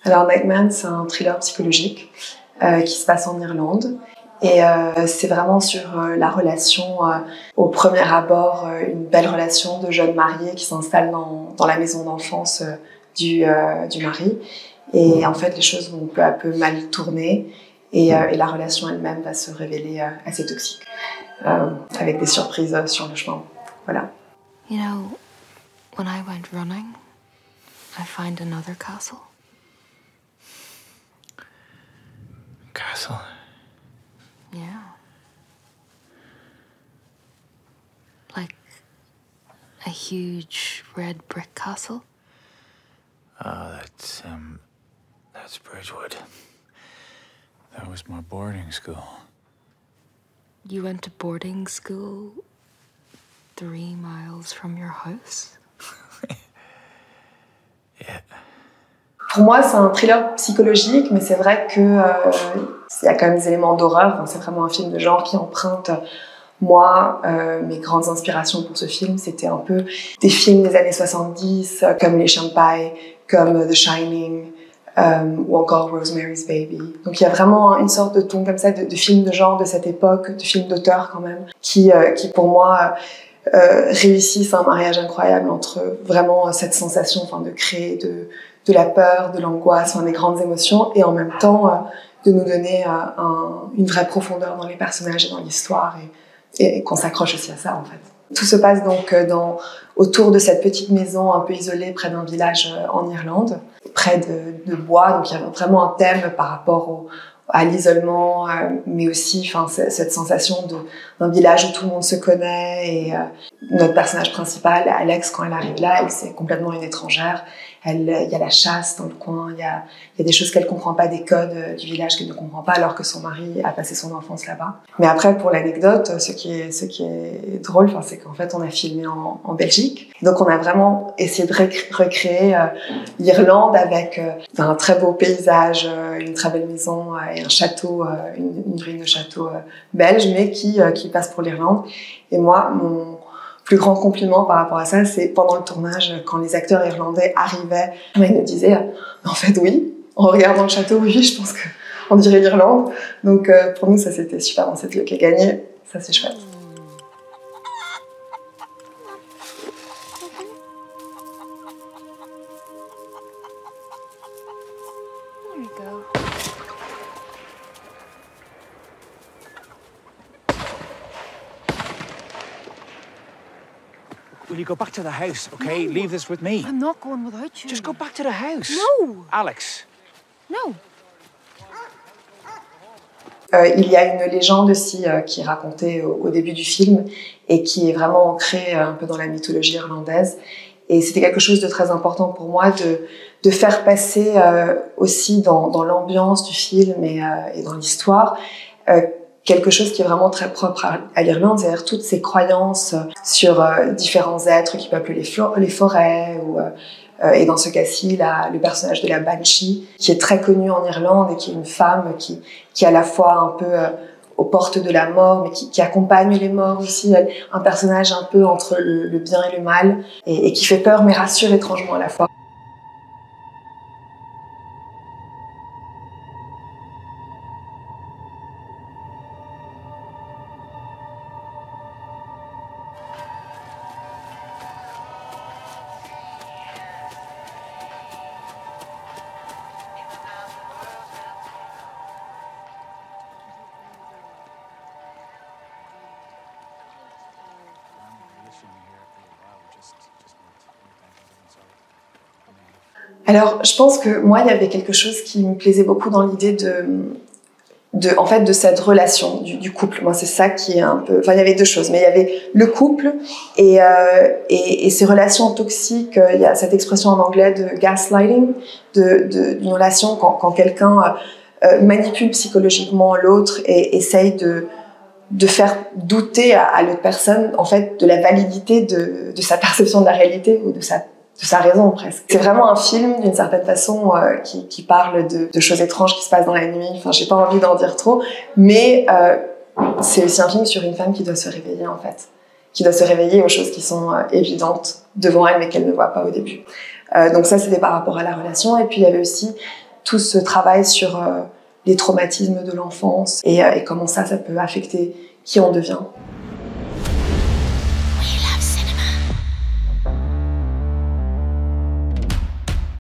Alors Nightman, c'est un thriller psychologique qui se passe en Irlande. Et c'est vraiment sur la relation, au premier abord, une belle relation de jeunes mariés qui s'installent dans la maison d'enfance du mari. Et en fait, les choses vont peu à peu mal tourner et la relation elle-même va se révéler assez toxique, avec des surprises sur le chemin. Voilà. You know, when I went running, I find another castle. Castle? Yeah. Like a huge red brick castle. Oh, that's Bridgewood. That was my boarding school. You went to boarding school 3 miles from your house? Yeah. Pour moi, c'est un thriller psychologique, mais c'est vrai que y a quand même des éléments d'horreur. C'est vraiment un film de genre qui emprunte. Moi, mes grandes inspirations pour ce film, c'était un peu des films des années 70, comme Les Chiens de paille, comme The Shining, ou encore Rosemary's Baby. Donc il y a vraiment une sorte de ton comme ça de films de genre de cette époque, de films d'auteur quand même, qui pour moi réussissent un mariage incroyable entre vraiment cette sensation de créer de la peur, de l'angoisse, des grandes émotions, et en même temps de nous donner une vraie profondeur dans les personnages et dans l'histoire, et qu'on s'accroche aussi à ça en fait. Tout se passe donc autour de cette petite maison un peu isolée près d'un village en Irlande, près de bois, donc il y a vraiment un thème par rapport à l'isolement, mais aussi cette sensation d'un village où tout le monde se connaît, et notre personnage principal, Alex, quand elle arrive là, c'est complètement une étrangère. Il y a la chasse dans le coin, il y a des choses qu'elle comprend pas, des codes du village qu'elle ne comprend pas, alors que son mari a passé son enfance là-bas. Mais après, pour l'anecdote, ce qui est drôle, c'est qu'en fait, on a filmé en Belgique. Donc, on a vraiment essayé de recréer l'Irlande avec un très beau paysage, une très belle maison et un château, une ruine de château belge, mais qui passe pour l'Irlande. Et moi, mon plus grand compliment par rapport à ça, c'est pendant le tournage, quand les acteurs irlandais arrivaient, ils nous disaient en fait oui, en regardant le château, oui, je pense qu'on dirait l'Irlande. Donc pour nous, ça c'était super. On s'est dit ok, gagné, ça c'est chouette. There you go. Will you go back to the house, okay? No. Leave this with me. I'm not going without you. Just go back to the house. No! Alex. No. Il y a une légende aussi qui est racontée au début du film et qui est vraiment ancrée un peu dans la mythologie irlandaise. Et c'était quelque chose de très important pour moi de faire passer aussi dans l'ambiance du film et dans l'histoire quelque chose qui est vraiment très propre à l'Irlande, c'est-à-dire toutes ces croyances sur différents êtres qui peuplent les forêts, et dans ce cas-ci, le personnage de la Banshee, qui est très connu en Irlande et qui est une femme qui est à la fois un peu aux portes de la mort, mais qui accompagne les morts aussi, un personnage un peu entre le bien et le mal, et qui fait peur mais rassure étrangement à la fois. Alors, je pense que moi, il y avait quelque chose qui me plaisait beaucoup dans l'idée de cette relation du couple. Moi, c'est ça qui est un peu... il y avait deux choses, mais il y avait le couple et ces relations toxiques. Il y a cette expression en anglais de gaslighting, d'une relation quand quelqu'un manipule psychologiquement l'autre et essaye de faire douter à l'autre personne, en fait, de la validité de sa perception de la réalité ou de sa raison, presque. C'est vraiment un film, d'une certaine façon, qui parle de choses étranges qui se passent dans la nuit. J'ai pas envie d'en dire trop, mais c'est aussi un film sur une femme qui doit se réveiller, en fait. Qui doit se réveiller aux choses qui sont évidentes devant elle, mais qu'elle ne voit pas au début. Donc ça, c'était par rapport à la relation. Et puis, il y avait aussi tout ce travail sur les traumatismes de l'enfance et comment ça peut affecter qui on devient.